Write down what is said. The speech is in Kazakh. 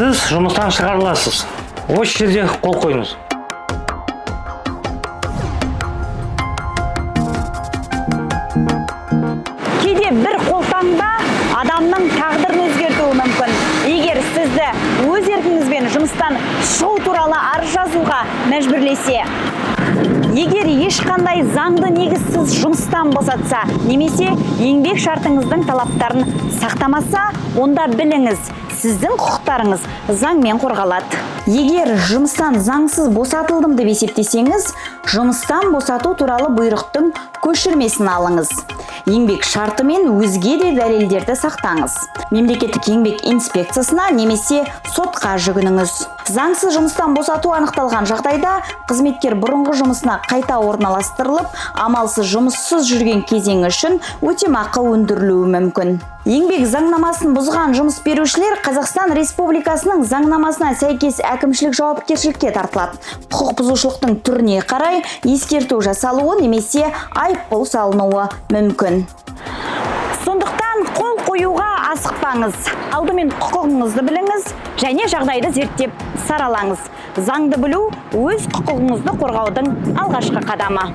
Сіз жұмыстан шығарыласыз. Осы жерде қол қойыңыз. Кейде бір қолтаңба адамның тағдырын өзгертуі мүмкін. Егер сізді өз еркіңізбен жұмыстан шығу туралы арыз жазуға мәжбүрлесе, егер ешқандай заңды негізсіз жұмыстан босатса, немесе еңбек шартыңыздың талаптарын сақтамаса, онда біліңіз, сіздің құқықтарыңыз заңмен қорғалады. Егер жұмыстан заңсыз босатылдым деп есептесеңіз, жұмыстан босату туралы бұйрықтың көшірмесін алыңыз. Еңбек шарты мен өзге де дәлелдерді сақтаңыз. Мемлекеттік еңбек инспекциясына немесе сотқа жүгініңіз. Заңсыз жұмыстан босату анықталған жағдайда қызметкер бұрынғы жұмысына қайта орналастырылып, амалсыз жұмыссыз жүрген кезеңі үшін өтемақы өндірілуі мүмкін. Еңбек заңнамасын бұзған жұмыс берушілер Қазақстан Республикасының заңнамасына сәйкес әкімшілік жауапкершілікке тартылады. Құқық бұзушылықтың түріне қарай ескерту жасалуы немесе айыппұл салынуы мүмкін. Сондықтан қол қоюға асықпаңыз. Алдымен құқығыңызды біліңіз және жағдайды зерттеп саралаңыз. Заңды білу өз құқығыңызды қорғаудың алғашқы қадамы.